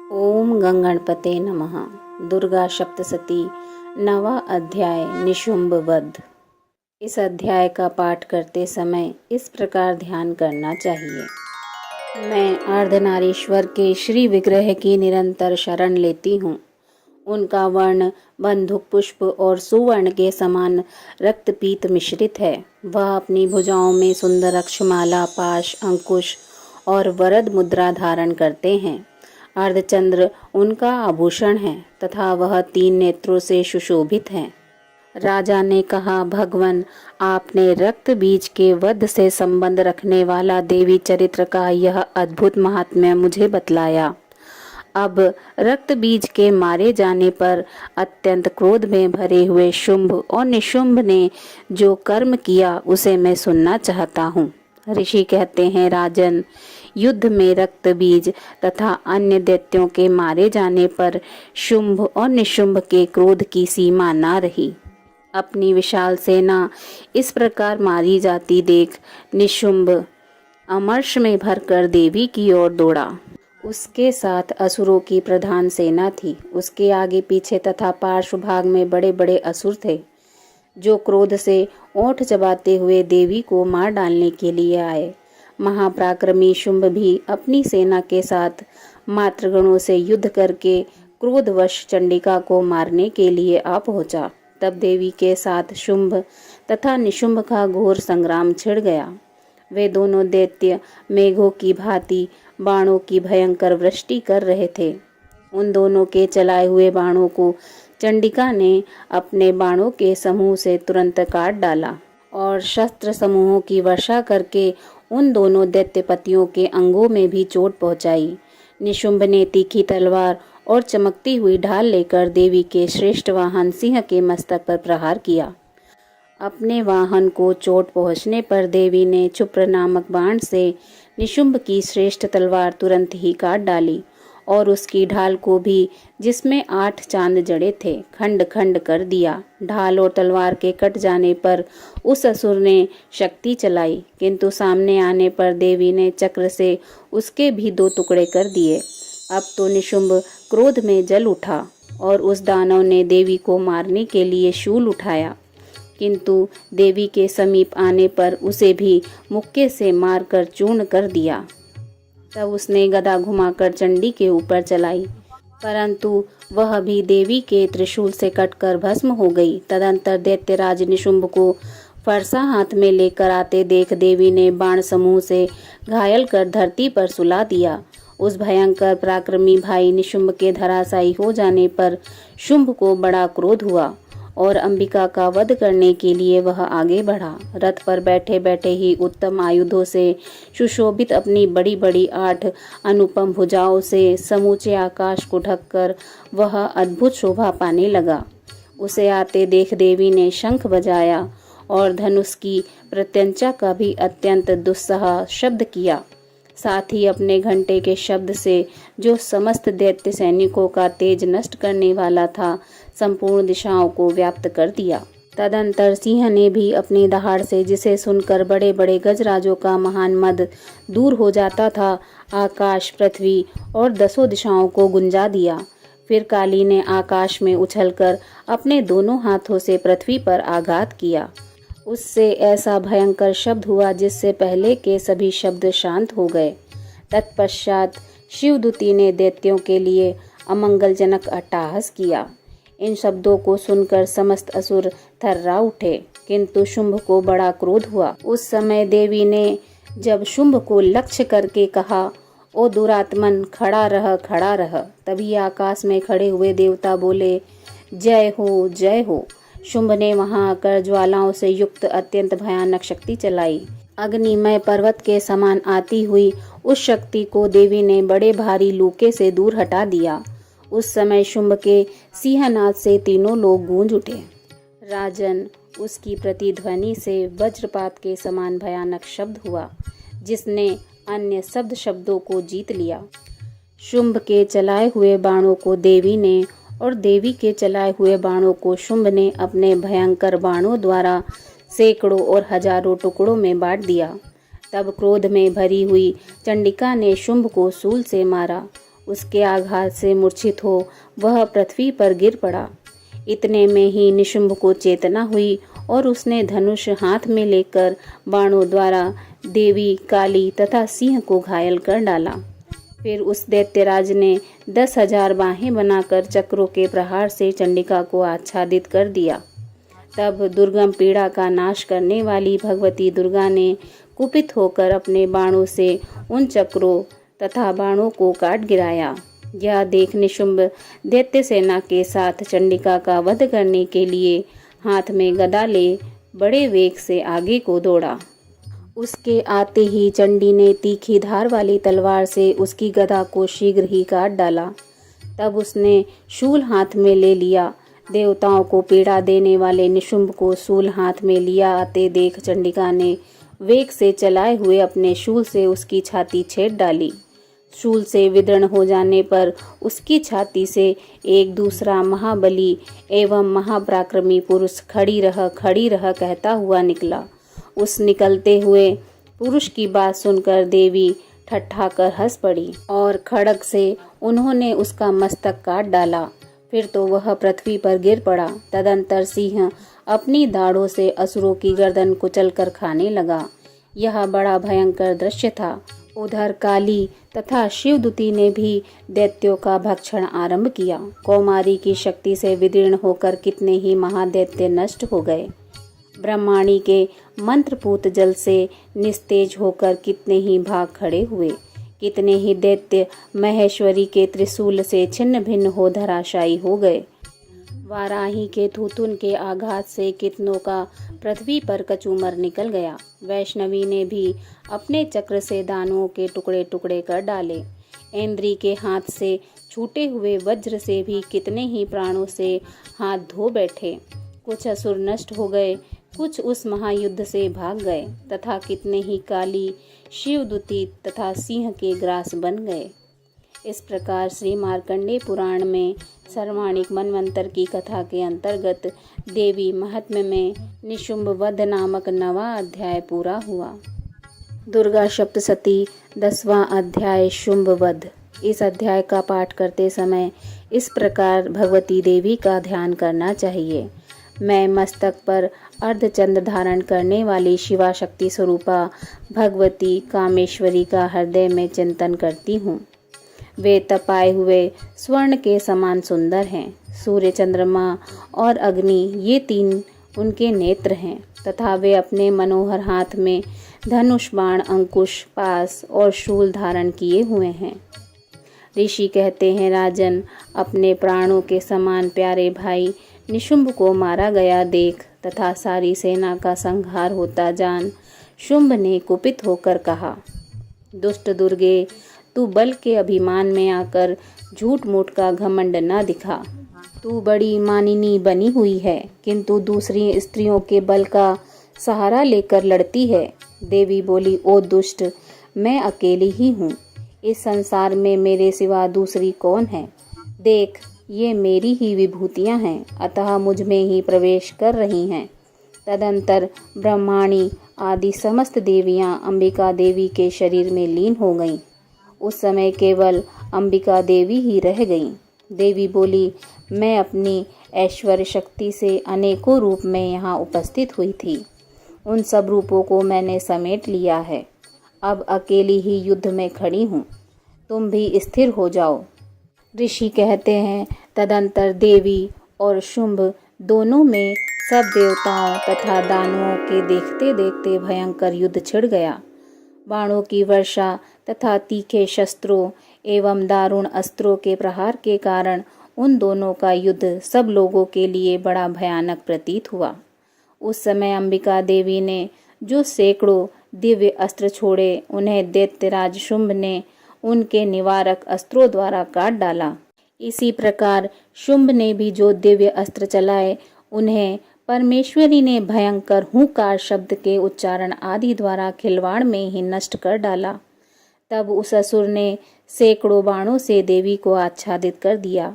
ओम गंगणपते नमः। दुर्गा सप्तशती, नवा अध्याय निशुंभ वध। इस अध्याय का पाठ करते समय इस प्रकार ध्यान करना चाहिए। मैं अर्धनारीश्वर के श्री विग्रह की निरंतर शरण लेती हूँ। उनका वर्ण बंदूक पुष्प और सुवर्ण के समान रक्तपीत मिश्रित है। वह अपनी भुजाओं में सुंदर अक्षमाला, पाश, अंकुश और वरद मुद्रा धारण करते हैं। अर्धचंद्र उनका आभूषण है तथा वह 3 नेत्रों से सुशोभित है। राजा ने कहा, भगवन, आपने रक्त बीज के वध से संबंध रखने वाला देवी चरित्र का यह अद्भुत महात्म्य मुझे बतलाया। अब रक्त बीज के मारे जाने पर अत्यंत क्रोध में भरे हुए शुंभ और निशुंभ ने जो कर्म किया उसे मैं सुनना चाहता हूँ। ऋषि कहते हैं, राजन, युद्ध में रक्त बीज तथा अन्य दैत्यों के मारे जाने पर शुंभ और निशुंभ के क्रोध की सीमा ना रही। अपनी विशाल सेना इस प्रकार मारी जाती देख निशुंभ अमर्ष में भरकर देवी की ओर दौड़ा। उसके साथ असुरों की प्रधान सेना थी। उसके आगे पीछे तथा पार्श्व भाग में बड़े बड़े असुर थे, जो क्रोध से ओंठ चबाते हुए देवी को मार डालने के लिए आए। महापराक्रमी शुंभ भी अपनी सेना के साथ मातृगणों से युद्ध करके क्रोधवश चंडिका को मारने के लिए आ पहुंचा। तब देवी के साथ शुंभ तथा निशुंभ का घोर संग्राम छिड़ गया। वे दोनों दैत्य मेघों की भांति बाणों की भयंकर वृष्टि कर रहे थे। उन दोनों के चलाए हुए बाणों को चंडिका ने अपने बाणों के समूह से तुरंत काट डाला और शस्त्र समूहों की वर्षा करके उन दोनों दैत्यपतियों के अंगों में भी चोट पहुंचाई। निशुंभ ने तीखी तलवार और चमकती हुई ढाल लेकर देवी के श्रेष्ठ वाहन सिंह के मस्तक पर प्रहार किया। अपने वाहन को चोट पहुंचने पर देवी ने क्षुप्र नामक बाण से निशुंभ की श्रेष्ठ तलवार तुरंत ही काट डाली और उसकी ढाल को भी, जिसमें 8 चांद जड़े थे, खंड खंड कर दिया। ढाल और तलवार के कट जाने पर उस असुर ने शक्ति चलाई, किंतु सामने आने पर देवी ने चक्र से उसके भी 2 टुकड़े कर दिए। अब तो निशुंभ क्रोध में जल उठा और उस दानव ने देवी को मारने के लिए शूल उठाया, किंतु देवी के समीप आने पर उसे भी मुक्के से मारकर चूर्ण कर दिया। तब उसने गदा घुमाकर चंडी के ऊपर चलाई, परंतु वह भी देवी के त्रिशूल से कटकर भस्म हो गई। तदंतर दैत्यराज निशुंभ को फरसा हाथ में लेकर आते देख देवी ने बाण समूह से घायल कर धरती पर सुला दिया। उस भयंकर पराक्रमी भाई निशुंभ के धराशायी हो जाने पर शुंभ को बड़ा क्रोध हुआ और अंबिका का वध करने के लिए वह आगे बढ़ा। रथ पर बैठे बैठे ही उत्तम आयुधों से सुशोभित अपनी बड़ी बड़ी 8 अनुपम भुजाओं से समूचे आकाश को ढककर वह अद्भुत शोभा पाने लगा। उसे आते देख देवी ने शंख बजाया और धनुष की प्रत्यंचा का भी अत्यंत दुस्सह शब्द किया। साथ ही अपने घंटे के शब्द से, जो समस्त दैत्य सैनिकों का तेज नष्ट करने वाला था, संपूर्ण दिशाओं को व्याप्त कर दिया। तदंतर सिंह ने भी अपनी दहाड़ से, जिसे सुनकर बड़े बड़े गजराजों का महान मद दूर हो जाता था, आकाश, पृथ्वी और 10 दिशाओं को गुंजा दिया। फिर काली ने आकाश में उछलकर अपने दोनों हाथों से पृथ्वी पर आघात किया। उससे ऐसा भयंकर शब्द हुआ जिससे पहले के सभी शब्द शांत हो गए। तत्पश्चात शिवदूती ने दैत्यों के लिए अमंगलजनक अट्टहास किया। इन शब्दों को सुनकर समस्त असुर थर्रा उठे, किंतु शुंभ को बड़ा क्रोध हुआ। उस समय देवी ने जब शुंभ को लक्ष्य करके कहा, ओ दुरात्मन, खड़ा रह, खड़ा रह। तभी आकाश में खड़े हुए देवता बोले, जय हो, जय हो। शुंभ ने वहां आकर ज्वालाओं से युक्त अत्यंत भयानक शक्ति चलाई। अग्निमय पर्वत के समान आती हुई उस शक्ति को देवी ने बड़े भारी लूके से दूर हटा दिया। उस समय शुंभ के सिंहनाद से तीनों लोग गूंज उठे। राजन, उसकी प्रतिध्वनि से वज्रपात के समान भयानक शब्द हुआ, जिसने अन्य शब्दों को जीत लिया। शुंभ के चलाए हुए बाणों को देवी ने और देवी के चलाए हुए बाणों को शुंभ ने अपने भयंकर बाणों द्वारा सैकड़ों और हजारों टुकड़ों में बांट दिया। तब क्रोध में भरी हुई चंडिका ने शुंभ को शूल से मारा उसके आघात से मूर्छित हो वह पृथ्वी पर गिर पड़ा। इतने में ही निशुंभ को चेतना हुई और उसने धनुष हाथ में लेकर बाणों द्वारा देवी, काली तथा सिंह को घायल कर डाला। फिर उस दैत्यराज ने 10,000 बाहें बनाकर चक्रों के प्रहार से चंडिका को आच्छादित कर दिया। तब दुर्गम पीड़ा का नाश करने वाली भगवती दुर्गा ने कुपित होकर अपने बाणों से उन चक्रों तथा बाणों को काट गिराया। यह देख निशुंभ दैत्य सेना के साथ चंडिका का वध करने के लिए हाथ में गदा ले बड़े वेग से आगे को दौड़ा। उसके आते ही चंडी ने तीखी धार वाली तलवार से उसकी गदा को शीघ्र ही काट डाला। तब उसने शूल हाथ में ले लिया। देवताओं को पीड़ा देने वाले निशुंभ को शूल हाथ में लिया आते देख चंडिका ने वेग से चलाए हुए अपने शूल से उसकी छाती छेद डाली। शूल से विदीर्ण हो जाने पर उसकी छाती से एक दूसरा महाबली एवं महापराक्रमी पुरुष खड़ी रह कहता हुआ निकला। उस निकलते हुए पुरुष की बात सुनकर देवी ठट्ठा कर हंस पड़ी और खड्ग से उन्होंने उसका मस्तक काट डाला। फिर तो वह पृथ्वी पर गिर पड़ा। तदंतर सिंह अपनी दाढ़ों से असुरों की गर्दन कुचल कर खाने लगा। यह बड़ा भयंकर दृश्य था। उधर काली तथा शिवदूती ने भी दैत्यों का भक्षण आरंभ किया। कौमारी की शक्ति से विदीर्ण होकर कितने ही महादैत्य नष्ट हो गए। ब्रह्माणी के मंत्रपूत जल से निस्तेज होकर कितने ही भाग खड़े हुए। कितने ही दैत्य महेश्वरी के त्रिशूल से छिन्न भिन्न हो धराशायी हो गए। वाराही के थूथुन के आघात से कितनों का पृथ्वी पर कचूमर निकल गया। वैष्णवी ने भी अपने चक्र से दानवों के टुकड़े टुकड़े कर डाले। इंद्री के हाथ से छूटे हुए वज्र से भी कितने ही प्राणों से हाथ धो बैठे। कुछ असुर नष्ट हो गए, कुछ उस महायुद्ध से भाग गए तथा कितने ही काली, शिवदूती तथा सिंह के ग्रास बन गए। इस प्रकार श्री मार्कंडेय पुराण में सर्वाणिक मनवंतर की कथा के अंतर्गत देवी महात्म्य में निशुंभ वध नामक 9वां अध्याय पूरा हुआ। दुर्गा सप्तशती 10वां अध्याय शुंभ वध। इस अध्याय का पाठ करते समय इस प्रकार भगवती देवी का ध्यान करना चाहिए। मैं मस्तक पर अर्धचंद्र धारण करने वाली शिवा शक्ति स्वरूपा भगवती कामेश्वरी का हृदय में चिंतन करती हूँ। वे तपाए हुए स्वर्ण के समान सुंदर हैं। सूर्य, चंद्रमा और अग्नि ये 3 उनके नेत्र हैं तथा वे अपने मनोहर हाथ में धनुष, बाण, अंकुश, पास और शूल धारण किए हुए हैं। ऋषि कहते हैं, राजन, अपने प्राणों के समान प्यारे भाई निशुंभ को मारा गया देख तथा सारी सेना का संहार होता जान शुंभ ने कुपित होकर कहा, दुष्ट दुर्गे, तू बल के अभिमान में आकर झूठ मूठ का घमंड न दिखा। तू बड़ी मानिनी बनी हुई है, किंतु दूसरी स्त्रियों के बल का सहारा लेकर लड़ती है। देवी बोली, ओ दुष्ट, मैं अकेली ही हूँ। इस संसार में मेरे सिवा दूसरी कौन है? देख, ये मेरी ही विभूतियाँ हैं, अतः मुझ में ही प्रवेश कर रही हैं। तदंतर ब्रह्माणी आदि समस्त देवियाँ अंबिका देवी के शरीर में लीन हो गईं। उस समय केवल अंबिका देवी ही रह गईं। देवी बोली, मैं अपनी ऐश्वर्य शक्ति से अनेकों रूप में यहाँ उपस्थित हुई थी। उन सब रूपों को मैंने समेट लिया है। अब अकेली ही युद्ध में खड़ी हूँ। तुम भी स्थिर हो जाओ। ऋषि कहते हैं, तदंतर देवी और शुंभ दोनों में सब देवताओं तथा दानवों के देखते देखते भयंकर युद्ध छिड़ गया। बाणों की वर्षा तथा तीखे शस्त्रों एवं दारुण अस्त्रों के प्रहार के कारण उन दोनों का युद्ध सब लोगों के लिए बड़ा भयानक प्रतीत हुआ। उस समय अंबिका देवी ने जो सैकड़ों दिव्य अस्त्र छोड़े, उन्हें दैत्यराज शुंभ ने उनके निवारक अस्त्रों द्वारा काट डाला। इसी प्रकार शुंभ ने भी जो दिव्य अस्त्र चलाए, उन्हें परमेश्वरी ने भयंकर हुंकार शब्द के उच्चारण आदि द्वारा खिलवाड़ में ही नष्ट कर डाला। तब उस असुर ने सैकड़ों बाणों से देवी को आच्छादित कर दिया।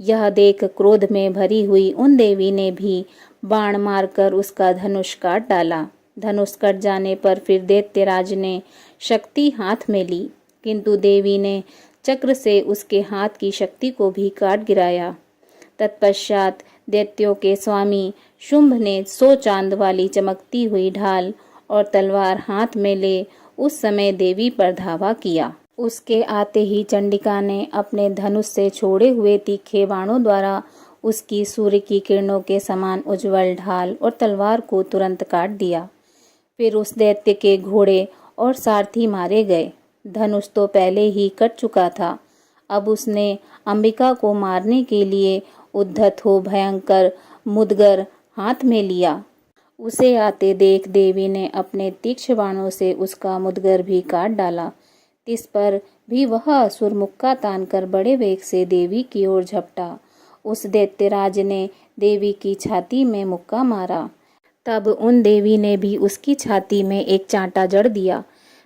यह देख क्रोध में भरी हुई उन देवी ने भी बाण मारकर उसका धनुष काट डाला। धनुष कट जाने पर फिर दैत्यराज ने शक्ति हाथ में ली, किंतु देवी ने चक्र से उसके हाथ की शक्ति को भी काट गिराया। तत्पश्चात दैत्यों के स्वामी शुंभ ने 100 चांद वाली चमकती हुई ढाल और तलवार हाथ में ले उस समय देवी पर धावा किया। उसके आते ही चंडिका ने अपने धनुष से छोड़े हुए तीखे बाणों द्वारा उसकी सूर्य की किरणों के समान उज्जवल ढाल और तलवार को तुरंत काट दिया। फिर उस दैत्य के घोड़े और सारथी मारे गए। धनुष तो पहले ही कट चुका था, अब उसने अंबिका को मारने के लिए उद्धत हो भयंकर मुदगर हाथ में लिया। उसे आते देख देवी ने अपने तीक्ष्ण बाणों से उसका मुदगर भी काट डाला। इस पर भी वह असुर मुक्का तानकर बड़े वेग से देवी की ओर झपटा। उस दैत्यराज ने देवी की छाती में मुक्का मारा। तब उन देवी ने भी उसकी छाती में एक चांटा जड़ दिया।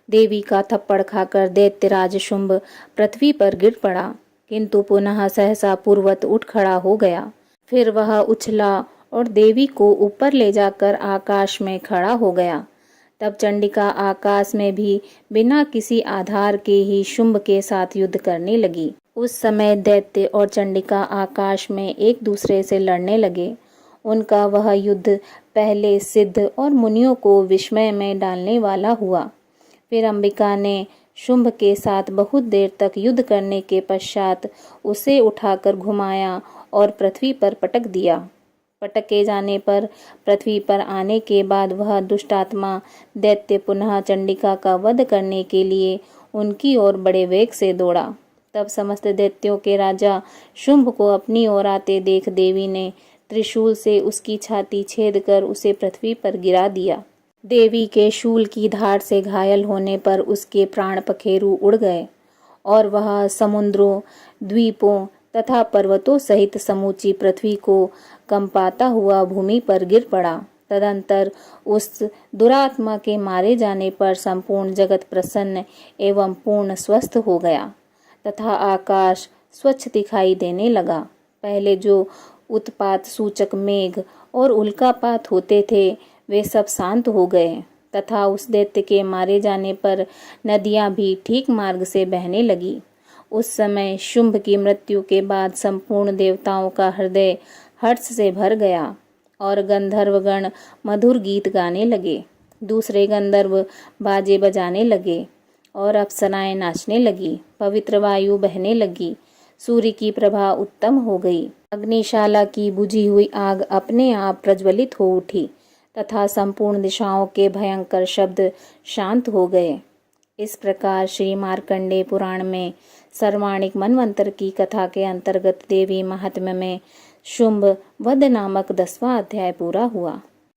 देवी का थप्पड़ खाकर दैत्यराज शुंभ पृथ्वी पर गिर पड़ा, किंतु पुनः सहसा पूर्वत उठ खड़ा हो गया। फिर वह उछला और देवी को ऊपर ले जाकर आकाश में खड़ा हो गया। तब चंडिका आकाश में भी बिना किसी आधार के ही शुंभ के साथ युद्ध करने लगी। उस समय दैत्य और चंडिका आकाश में एक दूसरे से लड़ने लगे। उनका वह युद्ध पहले सिद्ध और मुनियों को विस्मय में डालने वाला हुआ। फिर अंबिका ने शुंभ के साथ बहुत देर तक युद्ध करने के पश्चात उसे उठाकर घुमाया और पृथ्वी पर पटक दिया। पटके जाने पर पृथ्वी पर आने के बाद वह दुष्टात्मा दैत्य पुनः चंडिका का वध करने के लिए उनकी ओर बड़े वेग से दौड़ा। तब समस्त दैत्यों के राजा शुंभ को अपनी ओर आते देख देवी ने त्रिशूल से उसकी छाती छेद कर उसे पृथ्वी पर गिरा दिया। देवी के शूल की धार से घायल होने पर उसके प्राण पखेरु उड़ गए और वह समुद्रों, द्वीपों तथा पर्वतों सहित समूची पृथ्वी को कंपाता हुआ भूमि पर गिर पड़ा। तदंतर उस दुरात्मा के मारे जाने पर संपूर्ण जगत प्रसन्न एवं पूर्ण स्वस्थ हो गया तथा आकाश स्वच्छ दिखाई देने लगा। पहले जो उत्पात सूचक मेघ और उल्कापात होते थे वे सब शांत हो गए तथा उस दैत्य के मारे जाने पर नदियां भी ठीक मार्ग से बहने लगी। उस समय शुंभ की मृत्यु के बाद संपूर्ण देवताओं का हृदय हर्ष से भर गया और गंधर्वगण मधुर गीत गाने लगे। दूसरे गंधर्व बाजे बजाने लगे और अप्सराएं नाचने लगी। पवित्र वायु बहने लगी। सूर्य की प्रभा उत्तम हो गई। अग्निशाला की बुझी हुई आग अपने आप प्रज्वलित हो उठी तथा संपूर्ण दिशाओं के भयंकर शब्द शांत हो गए। इस प्रकार श्री मार्कंडेय पुराण में सर्वाणिक मनवंतर की कथा के अंतर्गत देवी महात्म्य में शुंभ वध नामक 10वां अध्याय पूरा हुआ।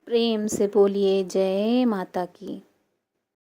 प्रेम से बोलिए जय माता की।